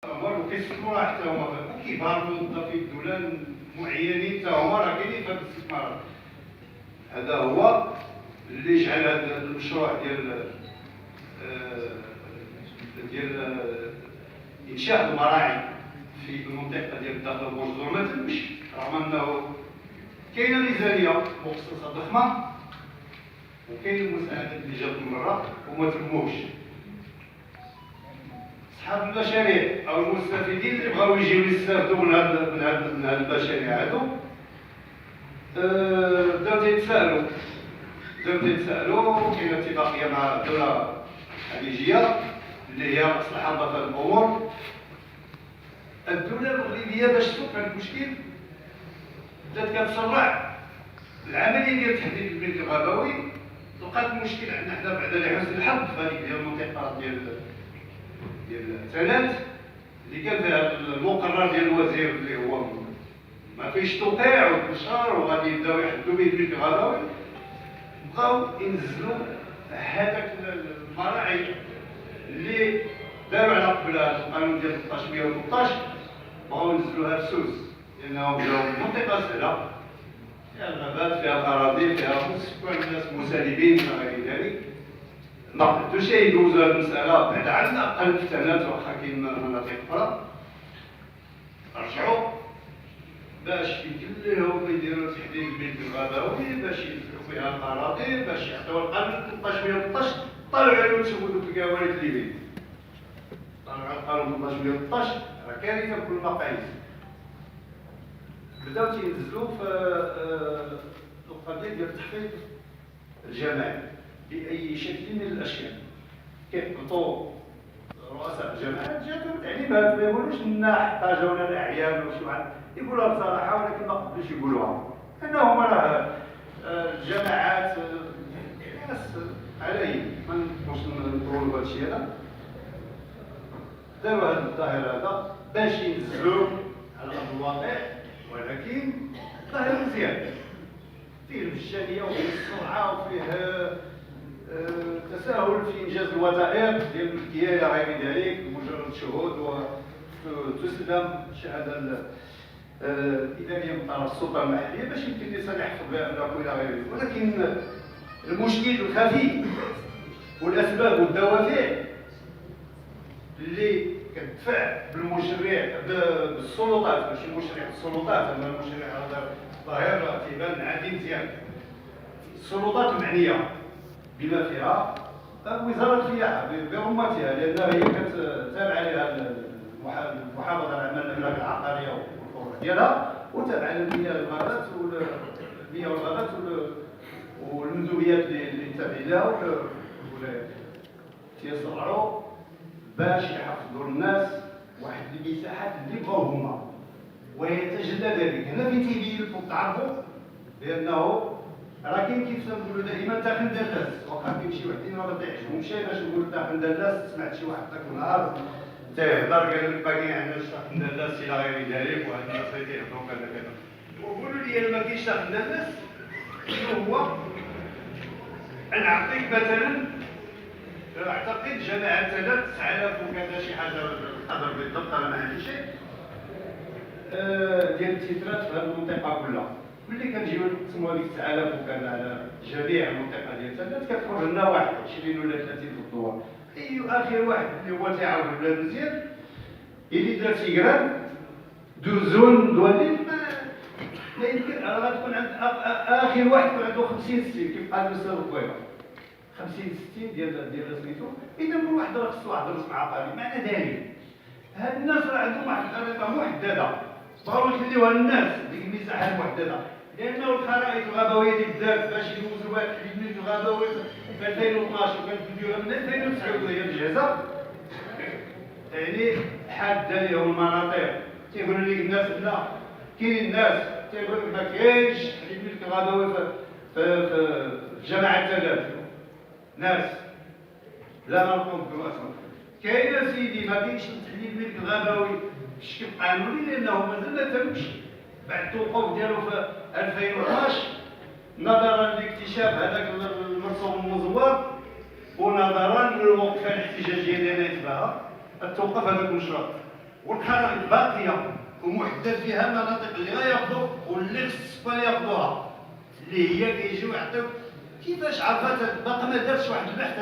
والو كيستثمروا حتى هما وكيبهروا موظفين الدوله معينين حتى هما راه كاينين في هذا الاستثمار. هذا هو اللي جعل هذا المشروع ديال انشاء المراعي في المنطقه ديال الداخل بورزور ما تمش، رغم انه كاينه ميزانيه مخصصه ضخمه وكاين المساعدات اللي جات من برا وما تموش. أصحاب المشاريع أو المستفيدين اللي بغاو يجيو يستافدوا من هاد المشاريع هادو بداو تيتسائلوا. كاينه اتفاقية مع الدولة الخليجية اللي هي مصلحة في هاد الأمور. الدولة المغربية باش تفك هاد المشكل بدات كتسرع العملية ديال تحديد الملك الغابوي. لقات المشكل عندنا حنا بعد لحسن الحظ في هذيك ديال المنطقة ديال الثلاث اللي كان فيها المقرر ديال الوزير اللي هو ما فيش توقيع وانتشار وغادي يبداو يحدوا به الملك الغابوي. بقاو ينزلوا هذاك المراعي اللي داروا على قبلها القانون ديال 1313 بغاو ينزلوها في سوس لانهم جاو من منطقه سهله فيها الغابات فيها الاراضي فيها سكان الناس مسالمين الى غير ذلك. ما قدروش يدوزوا هذه المساله بعد على الاقل في ثلاث واخا كاين مناطق اخرى. رجعوا باش يمكن لهم يديروا تحديد الملك الغابوي باش يفتحوا فيها الاراضي باش يعطيو القانون 1313. طلعوا عليهم شوفوا دوك الكوارث اللي بين طلعوا على القانون 1313 راه كارثه بكل المقاييس. بداو تينزلوا في القضيه ديال التحقيق الجماعي باي شكل من الاشكال. كيهبطوا رؤساء الجماعات جاتهم تعليمات ما يقولوش لنا احتاجونا الاعيان ولا شي واحد يقولوها بصراحه ولكن ما قدروش يقولوها انهم راه الجماعات ناس علي ما نقدروش نقولوا هذا الشيء هذا. داروا هذا الظاهر هذا باش ينزلوا على ارض الواقع ولكن ظاهر مزيان فيه المجانيه وفيه السرعه وفيه تساهل في انجاز الوثائق ديال الملكيه الى غير ذلك مجرد شهود وتسلم شهاده اداريه من طرف السلطه المحليه باش يمكن الانسان يحفظ بها املاكه الى غير ذلك. ولكن المشكل الخفي والاسباب والدوافع اللي كتدفع بالمشرع بالسلطات ماشي المشرع بالسلطات اما المشرع هذا ظاهر تيبان عادي مزيان. السلطات المعنيه بما فيها وزاره الفلاحه برمتها لانها هي كتابعه لها المحافظه على الاملاك العقاريه والفروع ديالها وتابعه للمياه الغابات والمياه والغابات والمندوبيات اللي تابعين لها والولايات. تيصرعوا باش يحفظوا الناس واحد المساحات اللي بغاو هما ويتجلى ذلك. هنا فين تيبين لكم تعرفوا بانه راه كاين كيف تنقولوا دائما داخل دلاس. وقع كاين شي وحدين ما تعجبهمش باش نقولوا داخل دلاس. سمعت شي واحد ذاك النهار تيهضر قال لك باقي عندنا داخل دلاس الى غير ذلك وهاد الناس اللي تيهضروا كذا كذا. وقولوا لي ما كاينش داخل دلاس شنو هو؟ نعطيك مثلا اعتقد جماعه 3000 وكذا شي حاجه القدر بالضبط انا ما عنديش شيء ديال التترات في هذه المنطقه كلها. ملي كنجيو نقسموا هذيك 9000 وكذا على جميع المنطقه ديال ثلاث كتخرج لنا واحد 20 ولا 30 في الدوار. اي اخر واحد اللي هو تيعاود البلاد مزيان اللي دار سيكران دوزون دوالين ما يمكن راه غتكون عند اخر واحد يكون عنده 50 60 كيف قال الاستاذ الطويبه 50 60 ديال سميتو. اذا كل واحد راه خصو واحد الرسم عقاري. معنى ذلك هاد الناس راه عندهم واحد الخريطه محدده بغاو يخليوها للناس ديك المساحه المحدده لانه الخرائط الغابويه اللي بدات باش يدوزوا بها تحديد الغابوي في 2012 وكانت بديوها من 2009 وهي مجهزه يعني حاده لهم المناطق. تيقولوا لك الناس لا كاين الناس تيقول لك ما كاينش تحديد الملك الغابوي في جماعه الثلاث ناس لا نرفض بالاسم. كاين سيدي ما كاينش تحديد الملك الغابوي بشكل قانوني لانه مازال ما تمش بعد التوقف ديالو في 2012 نظرا لاكتشاف هذاك المرسوم المزور ونظرا للوقفه الاحتجاجيه اللي نتبعها توقف هذاك المشروع. والخرائط باقيه ومحدد فيها مناطق اللي غياخذوا واللي خص ياخذوها، اللي هي كيجيو يعطيو. كيفاش عرفت؟ باقي ما دارش واحد البحث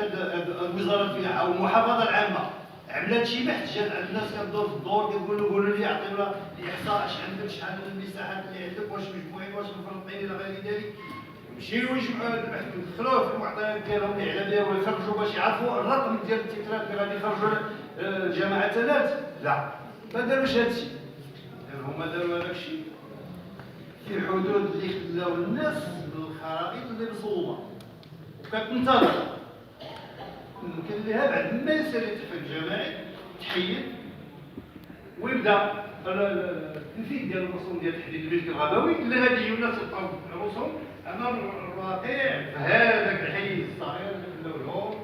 وزاره الفلاحه او المحافظه العامه عملت شي بحث، جات عند الناس كدور في الدور قولوا لي عطيونا الاحصاء اش عندك، شحال المساحات اللي عندك، واش مجموعين، واش مفرطين الى غير ذلك. يمشيو يجمعوا هذا البحث ويدخلوه في المعطيات ديالهم اللي على بالهم ويخرجوا باش يعرفوا الرقم ديال التكرار اللي غادي يخرجوا الجماعات. لا، ما داروش هذا الشيء. هما داروا هذاك الشيء في حدود اللي خلاو الناس بالخرائط اللي مصوبه وكتنتظر. يمكن لها بعد ما يسير التحقيق الجماعي تحيد ويبدا التنفيذ ديال الرسوم ديال تحديد الملك الغابوي اللي غادي يجيو الناس يلقاو الرسوم امام الواقع في هذاك الحي الصغير اللي خلاو لهم،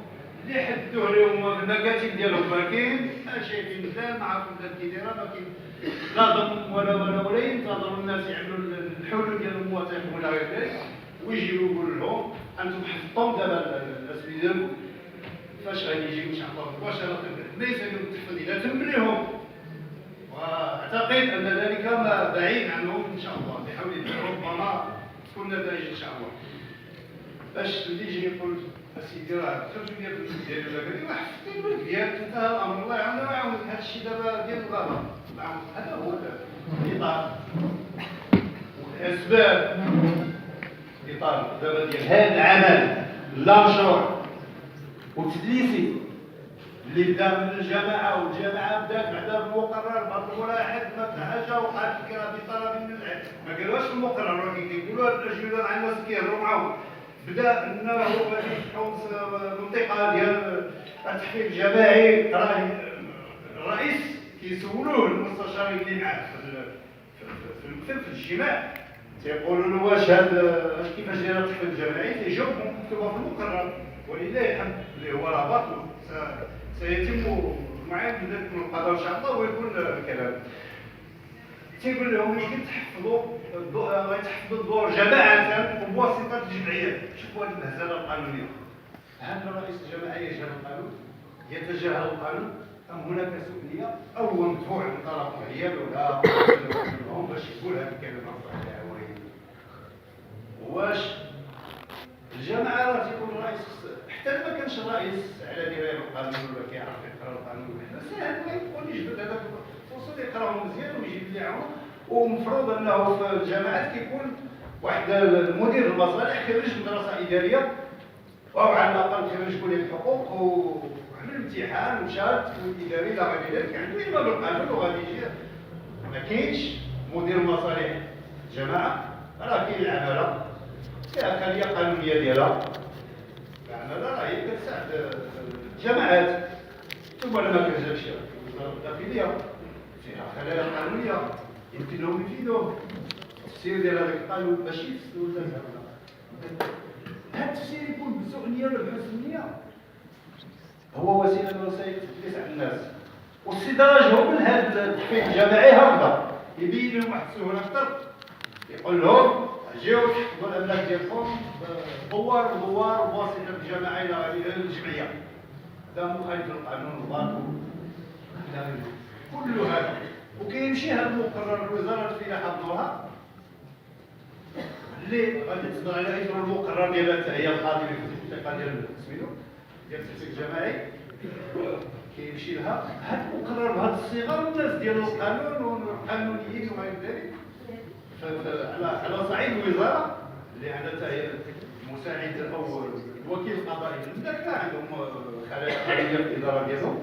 اللي حددوه لهم في المكاتب ديالهم ما كاين، ما شايفين بلاد، ما عارفين بلاد كي دايره، ما كاين لا ضم ولا ينتظروا الناس يعملوا الحلول ديال المواطن ولا غير ذلك، ويجيو يقولوا لهم انتم حفظتوا دابا الاسمي ديالكم فاش غادي يجيو ان شاء الله مباشره ما يسالوا التحفيظ الى تم لهم. واعتقد ان ذلك ما بعيد عنهم ان شاء الله بحول الله، ربما تكون نتائج ان شاء الله. باش اللي يجي يقول اسيدي راه خرجوا لي الفلوس ديالي ولا كذا، ما حفظتي الولد ديالك انتهى الامر، الله يعاون ويعاونك. هذا الشيء دابا ديال الغابه، هذا هو الاطار والاسباب. الاطار دابا ديال هذا العمل لا مشروع وتدليسي اللي بدا من الجماعه، والجماعه بدات بعدا بالمقرر بعض الملاحظ ما حاجه وقعت الكره بطلب من العلم، ما قالوهاش في المقرر ولكن كيقولوا هاد الاجوبه مع الناس كيهضروا معاهم. بدا انه غادي يفتحوا منطقه ديال التحقيق الجماعي، راه الرئيس كيسولوه المستشارين اللي معاه في الاجتماع، تيقولوا له واش هذا كيفاش داير التحقيق الجماعي، تيجاوبهم مكتوبه في المقرر ولله الحمد اللي هو راه باطل. سيتم معاينه ذلك من القضاء ان شاء الله ويكون الكلام. تيقول لهم يمكن تحفظوا الدور جماعه وبواسطه الجمعيات. شوفوا هذه المهزله القانونيه، هل رئيس الجماعه يجهل القانون؟ يتجاهل القانون؟ ام هناك سوء نيه او هو مدفوع من طرف معين ولا هم باش يقول هذه الكلمه الصحيحه؟ واش الجماعه راه تيكون الرئيس، حتى ما كانش الرئيس على درايه بالقانون ولا كيعرف يقرا القانون، ساهل ما يكون يجبد هذاك الفرصه يقراهم مزيان ويجيب لي عون. ومفروض انه في الجامعات كيكون واحد المدير المصالح خريج مدرسه اداريه او على الاقل خريج كليه الحقوق وعمل امتحان وشاد والاداري الى غير ذلك، عنده علم بالقانون وغادي يجي. ما كاينش مدير مصالح جماعه، راه كاين العماله فيها خليه قانونيه ديالها، العماله راه هي كتساعد الجماعات. ثم لما كتجي شي وزاره الداخليه فيها خلايا قانونيه يمكن لهم يفيدوه. التفسير ديال هذاك القانون ماشي يفسدوا ولا هذا التفسير يكون بسوء نيه ولا بحسن نيه، هو وسيله من وسائل التدليس على الناس. واستدراج هو من هذا التحقيق الجماعي هكذا يبين لهم واحد السهوله اكثر، يقول لهم جيو تحفظوا الاملاك ديالكم دوار بواسطه الجماعه الى الجمعيه. هذا مخالف للقانون الباطل كل هذا. وكيمشي هذا المقرر وزاره الفلاحه بدورها اللي غادي تصدر على اثر المقرر ديالها حتى هي القاضي في المنطقه ديال سميتو ديال التنسيق الجماعي، كيمشي لها هذا المقرر بهذه الصيغه والناس ديال القانون والقانونيين وغير ذلك على صعيد الوزاره اللي عندها حتى هي المساعد او الوكيل القضائي للمملكه عندهم خلايا قانونيه في الاداره ديالهم،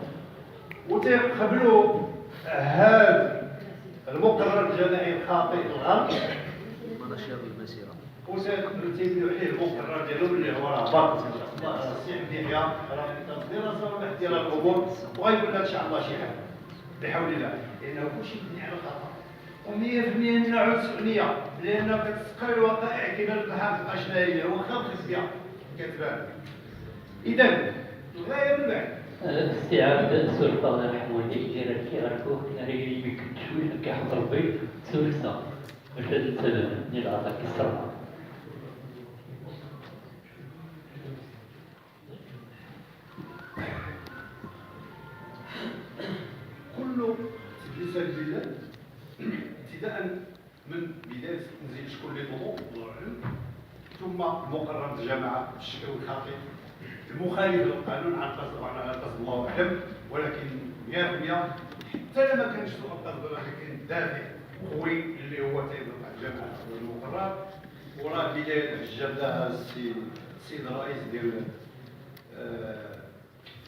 وتيقبلوا هذا المقرر الجماعي الخاطئ الغلط وسيتبعوا عليه المقرر ديالهم اللي هو راه باطل ان شاء الله. السي عبد يحيى راه دراسه ولا ديال الامور وغيقول لك ان شاء الله شي حاجه بحول الله، لانه كلشي مبني على الخطا و100% نوع سؤنيه، لانه كتسقى الوقائع كما البحث بقى شنو هي هو خاف خصيه كتبان. اذا الغايه من بعد استيعاب السلطه الحمودي ديال كيعرفوه يعني يمكن شويه كيحضر بي سلسه واش هذا السبب ديال عطاك السرعه. كله امتثال بالله ابتداء من بدايه تنزيل شكون اللي طلب الله اعلم، ثم مقررات الجماعه بالشكل الخاطئ المخالف للقانون عن قصد الله اعلم، ولكن 100% حتى ما كانش سوء القصد ولكن دافع قوي اللي هو تيطلق على الجماعه والمقررات. وراه بدايه الجدة السيد الرئيس ديال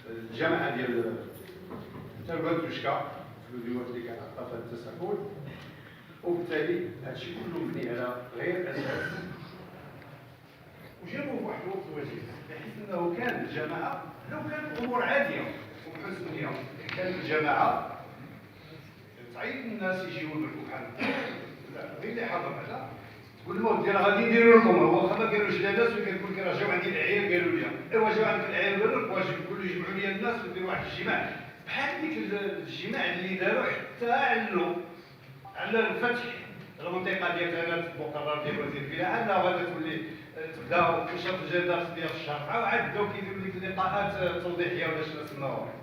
الجامعه ديال تربه توشكا في الفيديوهات اللي كان عطى فيها التساؤل، وبالتالي هادشي كله مبني على غير اساس. وجابوا في واحد الوقت وجيز بحيث انه كان الجماعه لو كانت الامور عاديه وبحسن نيه كانت الجماعه تعيط الناس يجيو يدركوا بحال غير اللي حاضر هذا تقول لهم ودي راه غادي نديروا لكم، هو ما قالوش للناس وكتقول لك راه جاو عندي العيال قالوا لي ايوا جاو عندك العيال قالوا لك واش يقولوا يجمعوا لي الناس ويديروا واحد الاجتماع بحال ديك الاجتماع اللي داروا حتى على الفتح المنطقه ديال ثلاث مقرر ديال وزير البيئه انها غادي تولي تبداو نشاط الجدار ديال الشارع وعاد بداو كيديروا ديك اللقاءات توضيحيه ولا شنو سماوها،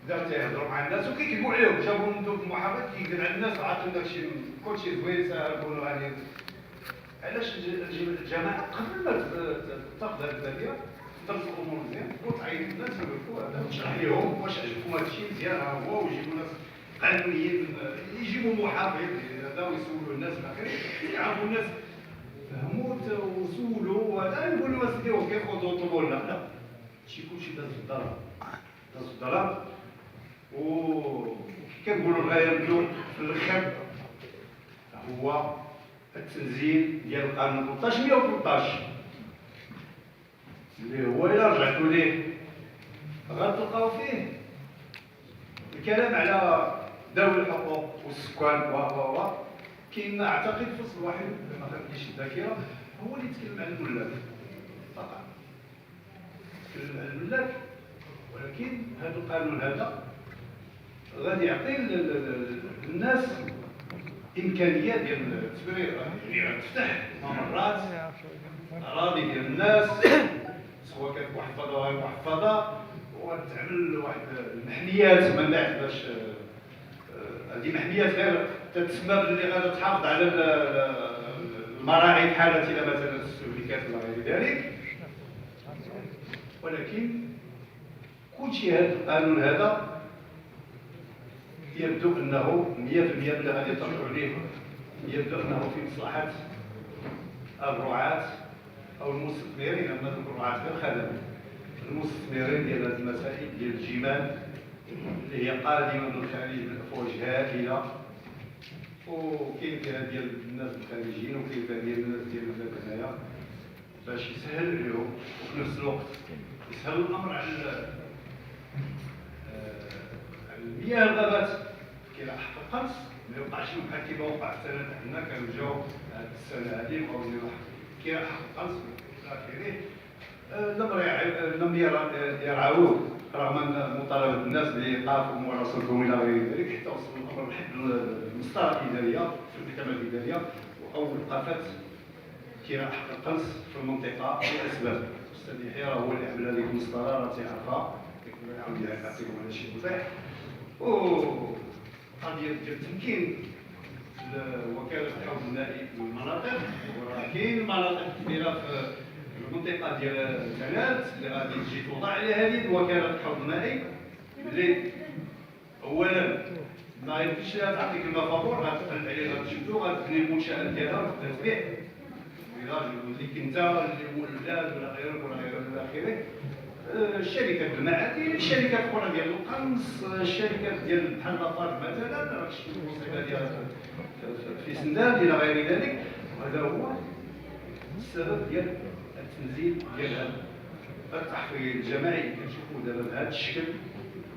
بداو تيهضروا مع الناس وكيكتبوا عليهم، جابوا من دوك المحاضرات كيكتب على الناس وعطيهم داكشي كلشي زوين ساهل كونوا غادي. علاش الجماعه قبل ما تاخذ هذه الباديه تدرس الامور مزيان وتعين الناس ويعرفوا تشرح لهم واش عجبكم هذا الشيء مزيان ها هو، ويجيبوا ناس قانونيين يجيبوا محاضرين هذا ويسولوا الناس باقي يعرفوا الناس فهموا وسولوا وهذا يقولوا اسيدي وكياخذوا يطلبوا لنا لا هادشي كلشي داز في الظلام داز في الظلام. وكنقولوا الغايه منه في الاخر هو التنزيل ديال القانون 1313 اللي هو الى رجعتوا ليه غتلقاو فيه الكلام على ذوي الحقوق والسكان و كاين اعتقد فصل واحد ما خانتنيش الذاكره هو اللي يتكلم على الملاك فقط، يتكلم على الملاك، ولكن هذا القانون هذا غادي يعطي للناس امكانيات ديال التبرير، يعني تفتح ممرات اراضي ديال الناس سواء كانت محفظه وغير محفظه وتعمل واحد المحميات من بعد باش هذه محميات غير تتسمى باللي غادي تحافظ على المراعي بحالة الى مثلا السلوكيات ولا غير ذلك. ولكن كلشي هذا القانون هذا يبدو انه 100% اللي غادي يطرحوا عليه يبدو انه في مصلحه الرعاة او المستثمرين، اما ذوك الرعاة غير خدمه المستثمرين ديال هذه المسائل ديال الجمال اللي هي قادمه من الخارج بافواج هائله، وكاين فيها ديال الناس الخارجيين وكاين فيها ديال الناس ديال هنايا باش يسهل عليهم وفي نفس الوقت يسهل الامر على المياه الغابات. كاين حق القنص ما يوقعش بحال كيما وقع السنه حنا كانوا جاو هذه السنه هذه بغاو يديروا كاين حق القنص الى اخره لم يرعوه رغم مطالبه الناس بايقاف ومواصلتهم الى غير ذلك حتى وصل الامر لحد المسطره الاداريه في المحكمه الاداريه او ايقافات كاين حق القنص في المنطقه لاسباب. الاستاذ يحيى راه هو اللي عمل هذيك المسطره راه تيعرفها نعاود نعطيكم على شي توضيح. وقضيه ديال التمكين وكاله الحوض المائي والمناطق، وراه كاين مناطق كبيره في المنطقه ديال ثلاث اللي غادي تجي توضع عليها هذه وكاله الحوض المائي اللي اولا ما يمكنش لها تعطيك الماء فابور غتقلب عليه غتشدو غتبني المنشات ديالها وتبدا تبيع الفيلاج اللي انت اللي هو الولاد ولا غيرك ولا غيره الى اخره. الشركات المعادن، الشركات الاخرى ديال القنص، الشركات ديال بحال لافاج مثلا راه شفتوا المصيبه ديال في سندان الى غير ذلك. وهذا هو السبب ديال التنزيل ديال هذا التحفيظ الجماعي كنشوفوا دابا بهذا الشكل،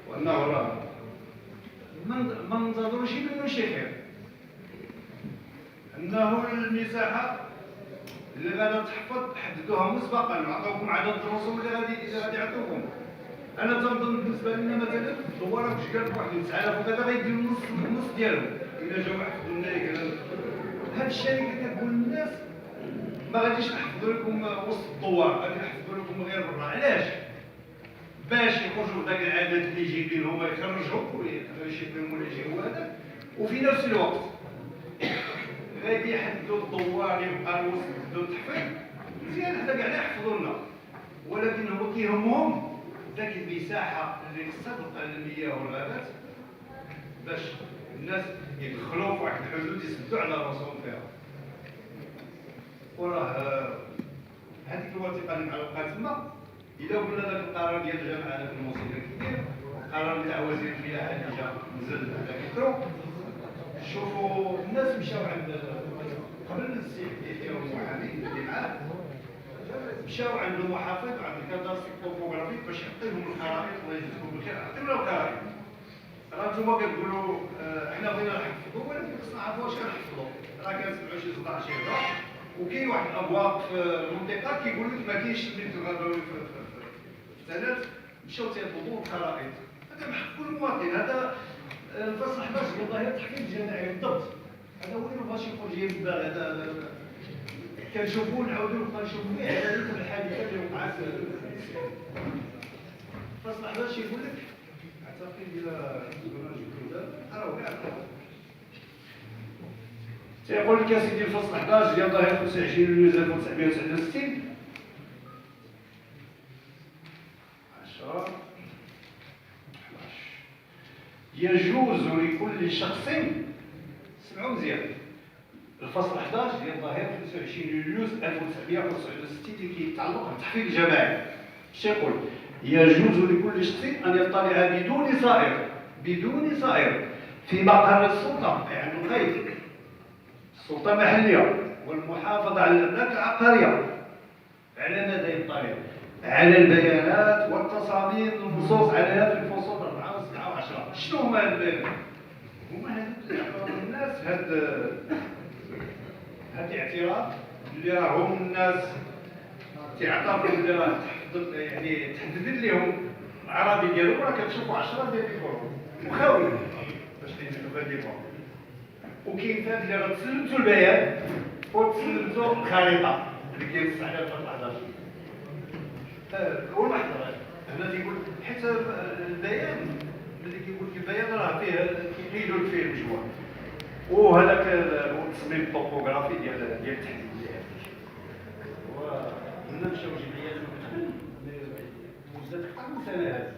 وانه راه ما ننتظروش منه شي خير، انه المساحه اللي غادي تحفظ حددوها مسبقا وعطاوكم عدد الرسوم اللي غادي يعطوكم. انا تنظن بالنسبه لنا مثلا الدواره فاش قال بواحد 9000 وكذا غيديروا النص ديالهم الا جاو يحفظوا لنا هاد الشركه كتقول للناس ما غاديش نحفظوا لكم وسط الدوار، غادي نحفظوا لكم غير برا. علاش؟ باش يخرجوا بداك العدد اللي جايبين هما يخرجوا ويشوفوا ولا يجيو هذا، وفي نفس الوقت غادي يحددوا الدوار يبقى الوسط يبداو التحفيظ مزيان، هذا كاع يحفظوا لنا، ولكن هو كيهمهم ذاك المساحه اللي خصها تبقى للمياه والغابات باش الناس يدخلوا في واحد الحدود يسدوا على راسهم فيها. وراه هذيك الوثيقه اللي معلقه تما الا قلنا ذاك القرار ديال الجامعه هذاك الموصل كبير، القرار تاع وزير المياه اللي جا نزل على كترو، شوفوا الناس مشاو عند قبل السي يحيى المحامي اللي معاه، مشاو عند المحافظ وعند الكادستر الطوبوغرافي باش يعطيهم الخرائط، الله يجزيكم بالخير، عطيونا الخرائط. راه نتوما كتقولوا احنا بغينا نحفظوا، ولكن خصنا نعرفوا واش كنحفظوا، راه كنسمعوا شي صداع شي هضره، وكاين واحد الابواق في المنطقه كيقول لك ما كاينش سميتو غابوي في الثلاث، مشاو تيطلبوا الخرائط، هذا من حق كل مواطن، هذا الفصل 11 ديال ظاهره التحفيظ الجماعي بالضبط، هذا هو اللي ما بغاش يخرج يبدا. هذا كنشوفوا نعاودوا نبقى نشوفوا فيه على ذيك الحادثه اللي وقعت في الفصل 11 يقول لك اعتقد الى راه كاع تيقول لك يا سيدي الفصل 11 ديال ظاهره 25 يوليو 1969 10 يجوز لكل شخص، سمعوا مزيان، الفصل 11 ديال ظاهره 25 يوليو 1969 اللي كيتعلق بالتحفيظ الجماعي، اش يقول؟ يجوز لكل شخص ان يطلع بدون سائر في مقر السلطه، يعني القيد السلطه المحليه والمحافظه على الاملاك العقاريه، على ماذا يطلع؟ على البيانات والتصاميم المنصوص عليها في الفصول 4 و7 و10. شنو هما البيانات؟ هما هاد الناس هاد الاعتراف اللي راهم الناس تعتبروا اللي راه يعني تحددت لهم الاراضي ديالهم، راه كتشوفوا 10 ديال الفروع مخاوي باش تنزلوا في هذه الفروع، وكاين ثاني اللي راه تسلمتوا البيان وتسلمتوا الخريطه اللي كينص عليها الفصل 11. هو المحضر هنا تيقول حيت البيان ملي كيقول لك البيان راه فيه كيقيدوا لك فيه المجموع، وهذاك التصميم الطوبوغرافي ديال التحديد ديالها. وهنا مشاو جمعيات من قبل اكثر من سنه هذه،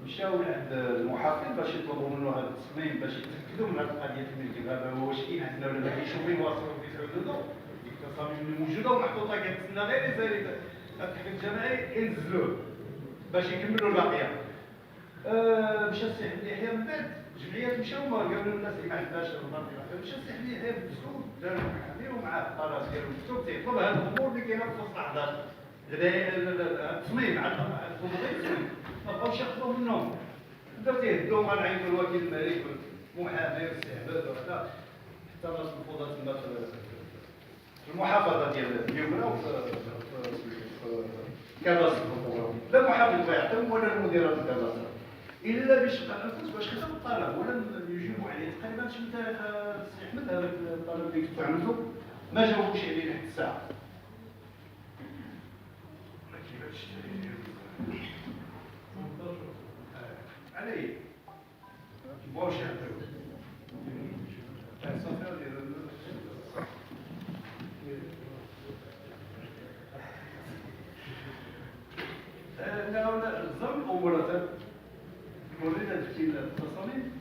مشاو لعند المحافظ باش يطلبوا منه هذا التصميم باش يتاكدوا من هذه القضيه الملك الغابه واش كاين عندنا ولا ما كاينش، وين واصلوا في حدوده ديك التصاميم اللي موجوده ومحطوطه كتسنى غير يسالي التحقيق الجماعي ينزلوه باش يكملوا الباقيه. مشى السي حمدي يحيى من بعد الجمعيات مشاو ما قالوا للناس اللي ما عندهاش الباقيه، مشى السي حمدي يحيى بالدستور دار المحامي ومعاه الطراز ديالو بالدستور تيطلب هذه الامور اللي كاينه في الفصل 11 التصميم على التصميم ما بقاوش ياخذوا منهم، بداو تيهدوا غنعيطوا الوكيل المالي والمحامي والاستعباد وهذا، حتى راس الفوضى تما في المحافظه ديال اليومنا وفي كادستر لا محافظ يعطيهم ولا المدير ديال الكادستر الا باش باش كتب الطلب ولا يجيبوا عليه. تقريبا شفت تاريخ السي احمد هذاك الطلب اللي كنت عملته ما جاوبوش عليه لحد الساعه. عليه واش يعطيو لا الزم الامور ورينا تشكيل التصاميم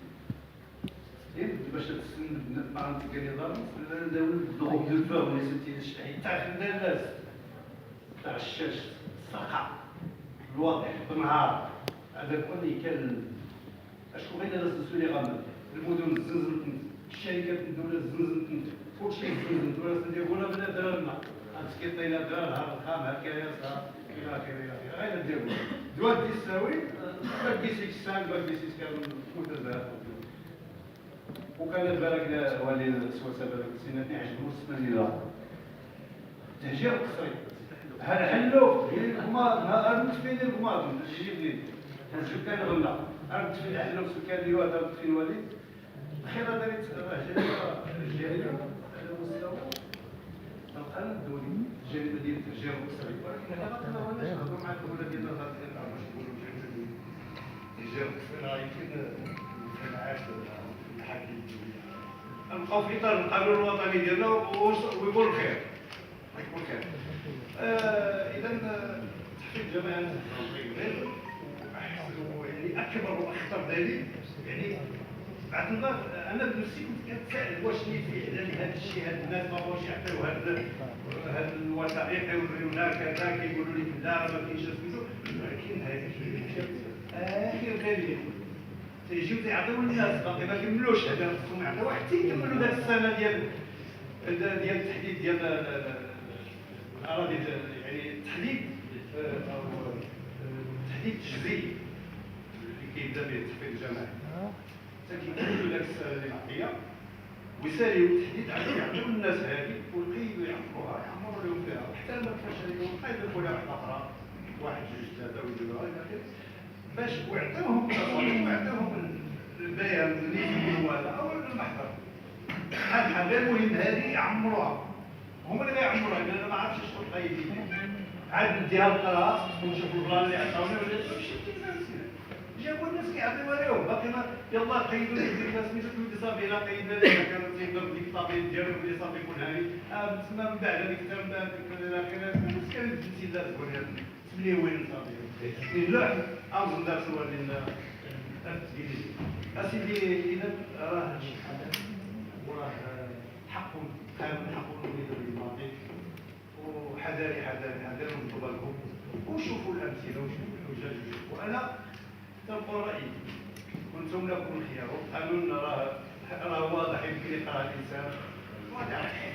باش تستند مع التقنيه دار مصر نداول الضغوط ديال الفهم اللي سميتي الشحي تاع الناس تاع الشاش السقع الواضح بالنهار، هذا اللي كان اشكون غير الناس السوري غامض المدن زنزنت الشركات الدوله زنزنت كلشي زنزنت ولا سنديروا بلا درارنا غنسكيطينا درارها الخام هكايا الى اخره غير نديروا دوات تساوي باك سيكسان باك سيكسان متزاحم. وكان بالك والي السواسه بالك سنه 12 ديال تهجير قصري هل حلو هما المتفين الكماض جيبني الجو كان غلا المتفين على نفس كان اللي هو هذا المتفين الوليد خير دريت الجاهليه على مستوى القانون الدولي جانب ديال التهجير القصري، ولكن هذا ما كنهضروا مع الدوله ديالنا غادي نعرفوا نبقاو في اطار القانون الوطني ديالنا ويقول الخير. يقول الخير. اذا تحقيق جماعه التنظيم يعني اكبر واخطر دليل يعني بعد النظر انا بنفسي كنت كنتسائل واش اللي فعلا هذا الشيء هاد الناس ما بغاوش يعطيو هاد الوثائق يوريونا كذا كيقولوا لي لا راه ما كاينش سميتو ولكن هذه هي الدليل تيجيو تيعطيو للناس باقي ما كملوش هذا خصهم يعطيو حتى يكملوا ذاك السنه ديال التحديد ديال الاراضي يعني التحديد او التحديد التجزئي اللي كيبدا به التخفيض الجماعي كيكملوا ذاك السنه اللي معطيه ويساليو التحديد عاد يعطيو الناس هذه ويقيدوا يعمروها يعمروا لهم فيها حتى ما كانش عليهم يديروا لها واحد اخرى واحد جوج ثلاثه ويديروها الى اخره باش ويعطيوهم التصاميم ويعطيوهم البيان اللي يقولوا هذا او المحضر بحال غير المهم هذه يعمروها هما اللي غيعمروها انا ما عرفتش شكون قايدين عاد نديها للقراء ونشوفوا البلان اللي عطاوني ولا ماشي جابوا الناس كيعطيوها لهم باقي ما يلاه قيدوا لي الناس سميتو كل صافي لا قيدنا ليه كانوا تيبداو ديك الطابي ديالو بلي صافي يكون هاني تسمى من بعد هذيك الترم الى اخره الناس كانت تمشي لها زوين تبلي وين صافي لا اظن دار سوا لنا التسجيل اسيدي اذا راه هادشي وراه حقهم قانون حقهم يديروا بالباطل وحذاري ونطلب لكم وشوفوا الامثله وشوفوا الحجج وانا تنقول رايي كنتم لكم الخيار والقانون راه واضح يمكن يقرا الانسان واضح